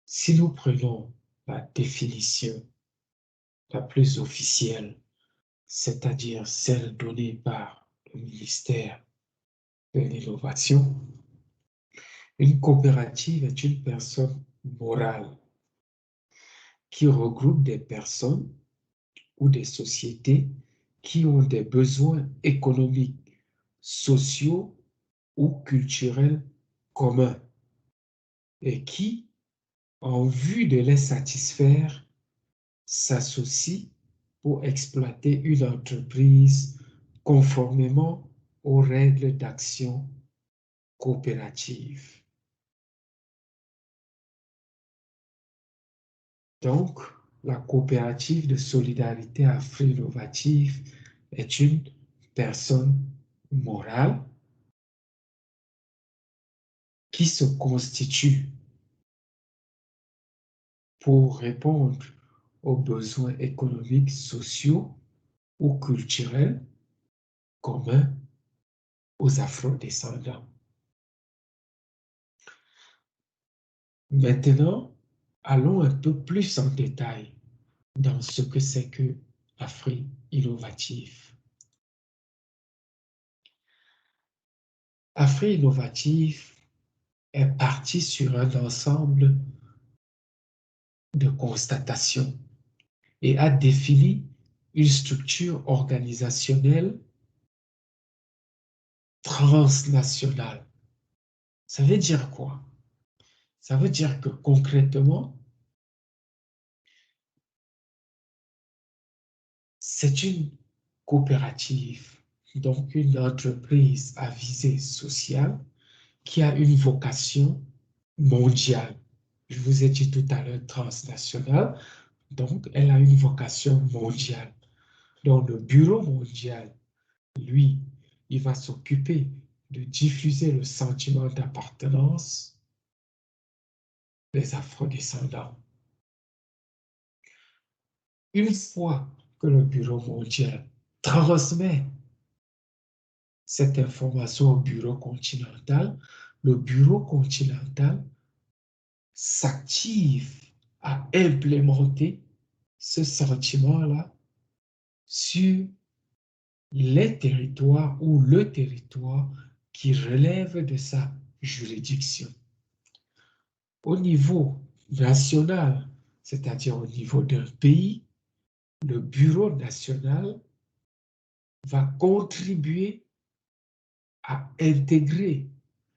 Si nous prenons la définition la plus officielle, c'est-à-dire celle donnée par le ministère de l'Innovation, une coopérative est une personne morale qui regroupe des personnes ou des sociétés qui ont des besoins économiques, sociaux ou culturels communs et qui, en vue de les satisfaire, s'associent pour exploiter une entreprise conformément aux règles d'action coopérative. Donc, la coopérative de solidarité afro-innovative est une personne morale qui se constitue pour répondre aux besoins économiques, sociaux ou culturels communs aux afro-descendants. Maintenant, allons un peu plus en détail dans ce que c'est que Afrique innovative. Afrique innovative est partie sur un ensemble de constatations et a défini une structure organisationnelle transnationale. Ça veut dire quoi? Ça veut dire que concrètement, c'est une coopérative, donc une entreprise à visée sociale qui a une vocation mondiale. Je vous ai dit tout à l'heure transnationale, donc elle a une vocation mondiale. Donc le Bureau mondial, lui, il va s'occuper de diffuser le sentiment d'appartenance des afrodescendants. Une fois que le Bureau mondial transmet cette information au Bureau continental, le Bureau continental s'active à implémenter ce sentiment-là sur les territoires ou le territoire qui relève de sa juridiction. Au niveau national, c'est-à-dire au niveau d'un pays, le Bureau national va contribuer à intégrer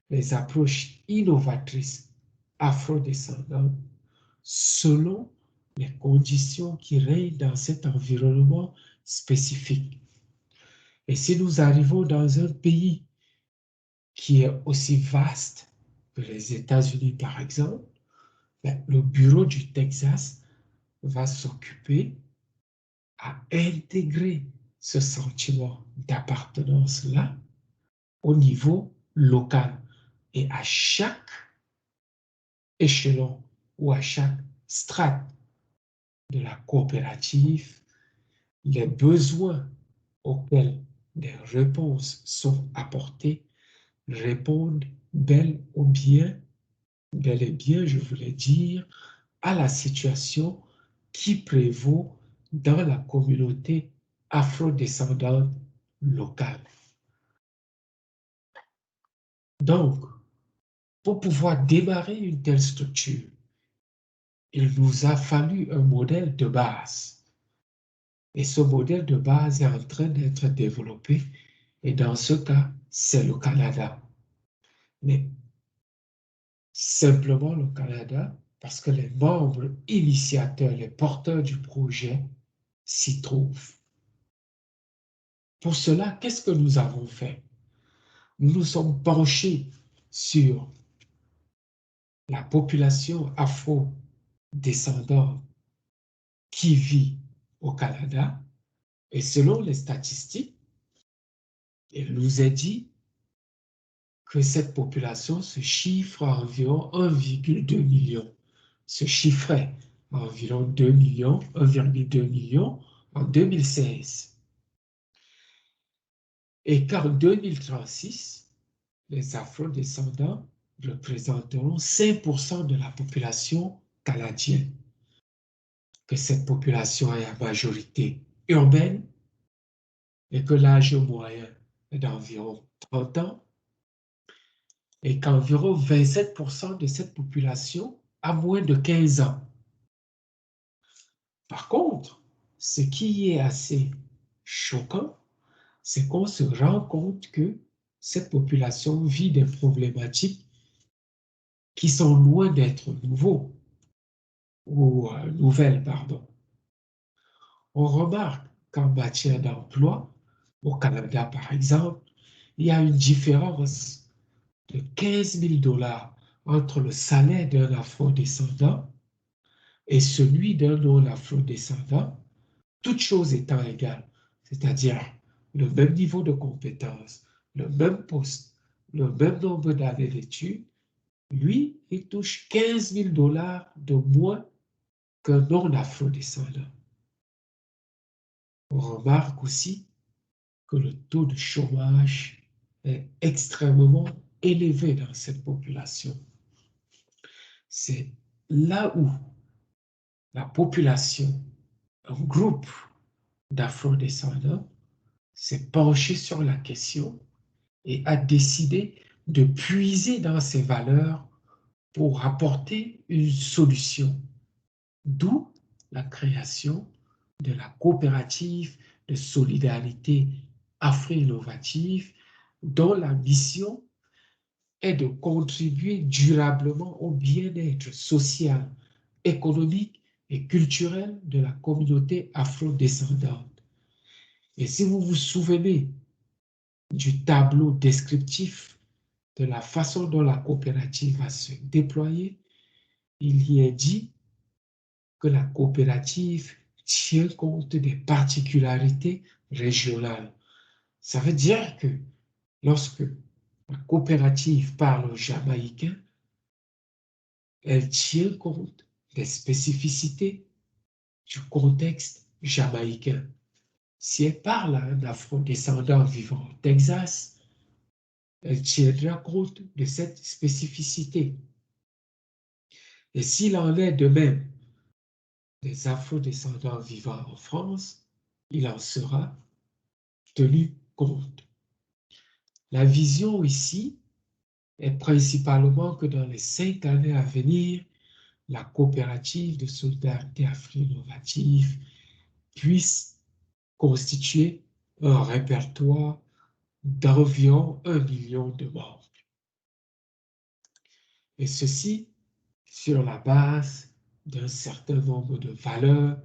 les approches innovatrices afrodescendantes selon les conditions qui règnent dans cet environnement spécifique. Et si nous arrivons dans un pays qui est aussi vaste que les États-Unis, par exemple, le bureau du Texas va s'occuper à intégrer ce sentiment d'appartenance-là au niveau local. Et à chaque échelon ou à chaque strate de la coopérative, les besoins auxquels des réponses sont apportées répondent bel et bien, je voulais dire, à la situation qui prévaut dans la communauté afrodescendante locale. Donc, pour pouvoir démarrer une telle structure, il nous a fallu un modèle de base. Et ce modèle de base est en train d'être développé. Et dans ce cas, c'est le Canada. Mais simplement le Canada, parce que les membres initiateurs, les porteurs du projet s'y trouvent. Pour cela, qu'est-ce que nous avons fait? Nous nous sommes penchés sur la population afro-descendante qui vit au Canada et selon les statistiques, il nous est dit que cette population se chiffre à environ 1,2 million, se chiffrait à environ 2 millions, 1,2 million en 2016. Et qu'en 2036, les afro-descendants représenteront 5% de la population canadien, que cette population est à majorité urbaine et que l'âge moyen est d'environ 30 ans et qu'environ 27% de cette population a moins de 15 ans. Par contre, ce qui est assez choquant, c'est qu'on se rend compte que cette population vit des problématiques qui sont loin d'être nouvelles, pardon. On remarque qu'en matière d'emploi, au Canada par exemple, il y a une différence de 15 000 $ entre le salaire d'un afro-descendant et celui d'un non-afro-descendant, toutes choses étant égales, c'est-à-dire le même niveau de compétence, le même poste, le même nombre d'années d'études, lui, il touche 15 000 $ de moins qu'un non-afro-descendant. On remarque aussi que le taux de chômage est extrêmement élevé dans cette population. C'est là où la population, un groupe d'afro-descendants, s'est penché sur la question et a décidé de puiser dans ses valeurs pour apporter une solution, d'où la création de la coopérative de solidarité afro-innovative, dont la mission est de contribuer durablement au bien-être social, économique et culturel de la communauté afro-descendante. Et si vous vous souvenez du tableau descriptif de la façon dont la coopérative va se déployer, il y est dit que la coopérative tient compte des particularités régionales. Ça veut dire que lorsque la coopérative parle aux Jamaïcains, elle tient compte des spécificités du contexte jamaïcain. Si elle parle à un afro-descendant vivant au Texas, elle tiendra compte de cette spécificité. Et s'il en est de même des afro-descendants vivant en France, il en sera tenu compte. La vision ici est principalement que dans les 5 années à venir, la coopérative de solidarité afro-innovative puisse constituer un répertoire d'environ 1 million de membres. Et ceci sur la base d'un certain nombre de valeurs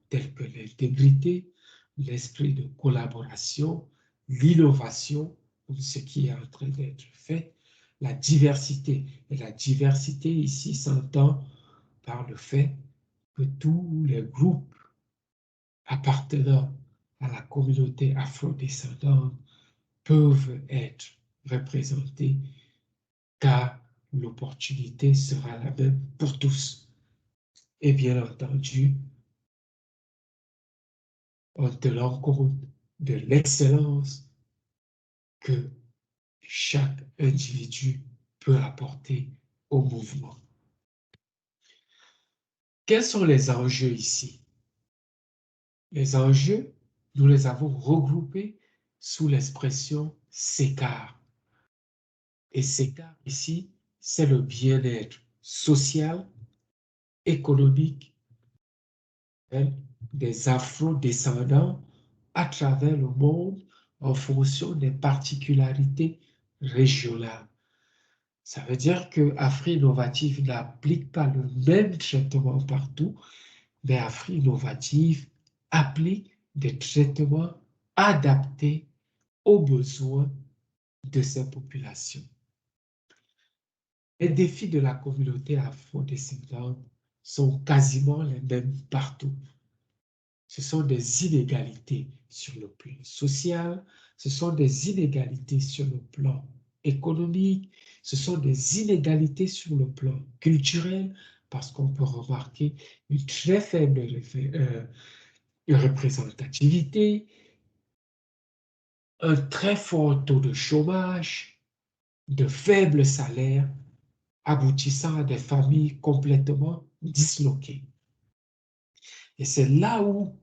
telles que l'intégrité, l'esprit de collaboration, l'innovation, comme ce qui est en train d'être fait, la diversité. Et la diversité ici s'entend par le fait que tous les groupes appartenant à la communauté afro-descendante peuvent être représentés car l'opportunité sera la même pour tous. Et bien entendu, en tenant compte de l'excellence que chaque individu peut apporter au mouvement. Quels sont les enjeux ici? Les enjeux, nous les avons regroupés sous l'expression SECAR. Et SECAR ici, c'est le bien-être social, économique des afro-descendants à travers le monde en fonction des particularités régionales. Ça veut dire que Afri-Innovative n'applique pas le même traitement partout, mais Afri-Innovative applique des traitements adaptés aux besoins de ces populations. Les défis de la communauté afro-descendante sont quasiment les mêmes partout. Ce sont des inégalités sur le plan social, ce sont des inégalités sur le plan économique, ce sont des inégalités sur le plan culturel, parce qu'on peut remarquer une très faible représentativité, un très fort taux de chômage, de faibles salaires, aboutissant à des familles complètement disloqués. Et c'est là où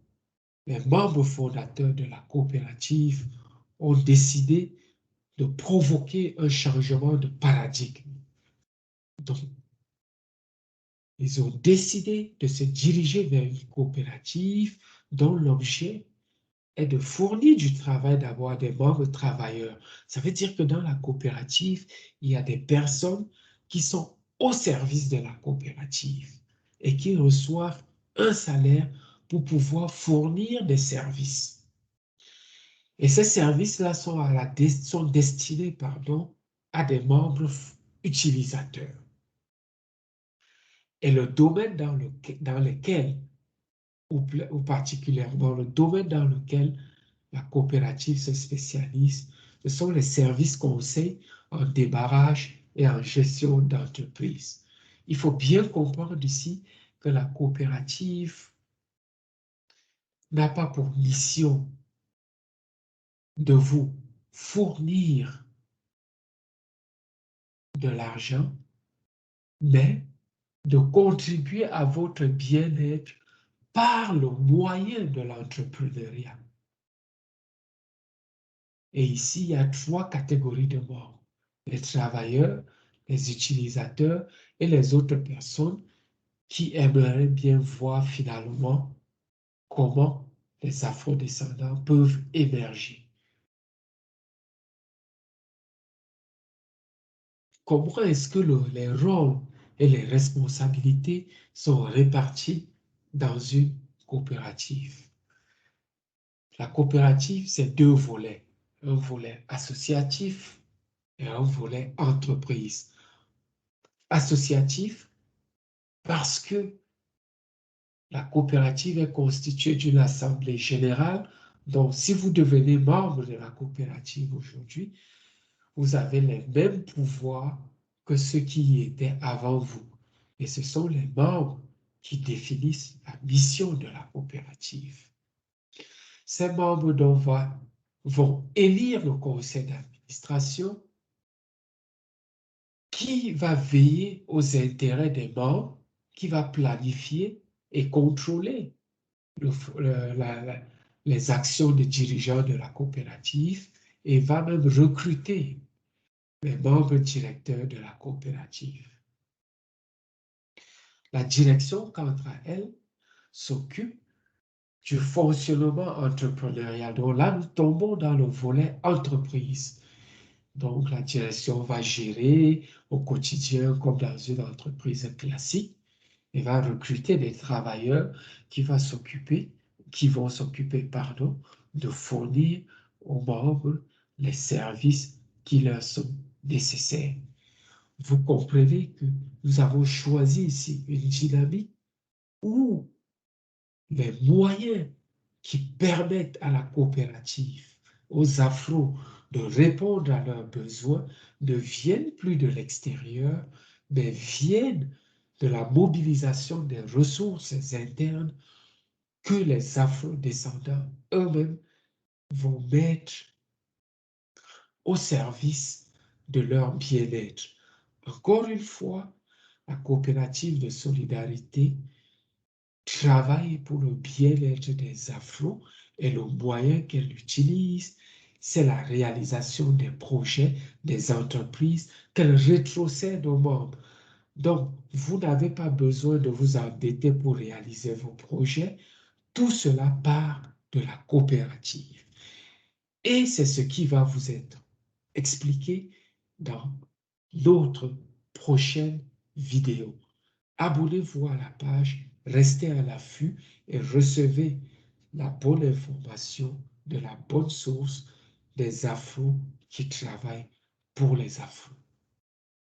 les membres fondateurs de la coopérative ont décidé de provoquer un changement de paradigme. Donc, ils ont décidé de se diriger vers une coopérative dont l'objet est de fournir du travail, d'avoir des membres travailleurs. Ça veut dire que dans la coopérative, il y a des personnes qui sont au service de la coopérative et qui reçoivent un salaire pour pouvoir fournir des services. Et ces services-là sont destinés à des membres utilisateurs. Et le domaine dans lequel, ou particulièrement le domaine dans lequel la coopérative se spécialise, ce sont les services conseils en démarrage et en gestion d'entreprise. Il faut bien comprendre ici que la coopérative n'a pas pour mission de vous fournir de l'argent, mais de contribuer à votre bien-être par le moyen de l'entrepreneuriat. Et ici, il y a 3 catégories de membres: les travailleurs, les utilisateurs et les autres personnes qui aimeraient bien voir finalement comment les afro-descendants peuvent émerger. Comment est-ce que les rôles et les responsabilités sont répartis dans une coopérative? La coopérative, c'est 2 volets. Un volet associatif et un volet entreprise. Associatif parce que la coopérative est constituée d'une assemblée générale. Donc, si vous devenez membre de la coopérative aujourd'hui, vous avez les mêmes pouvoirs que ceux qui y étaient avant vous. Et ce sont les membres qui définissent la mission de la coopérative. Ces membres vont élire le conseil d'administration qui va veiller aux intérêts des membres, qui va planifier et contrôler les actions des dirigeants de la coopérative et va même recruter les membres directeurs de la coopérative. La direction, quant à elle, s'occupe du fonctionnement entrepreneurial. Donc là, nous tombons dans le volet entreprise. Donc la direction va gérer au quotidien comme dans une entreprise classique et va recruter des travailleurs qui vont s'occuper, de fournir aux membres les services qui leur sont nécessaires. Vous comprenez que nous avons choisi ici une dynamique où les moyens qui permettent à la coopérative, aux Afro, de répondre à leurs besoins ne viennent plus de l'extérieur, mais viennent de la mobilisation des ressources internes que les Afro-descendants eux-mêmes vont mettre au service de leur bien-être. Encore une fois, la coopérative de solidarité travaille pour le bien-être des Afro et le moyen qu'elle utilise, c'est la réalisation des projets, des entreprises qu'elle rétrocède aux membres. Donc, vous n'avez pas besoin de vous embêter pour réaliser vos projets. Tout cela part de la coopérative. Et c'est ce qui va vous être expliqué dans notre prochaine vidéo. Abonnez-vous à la page, restez à l'affût et recevez la bonne information de la bonne source des Afros qui travaillent pour les Afros.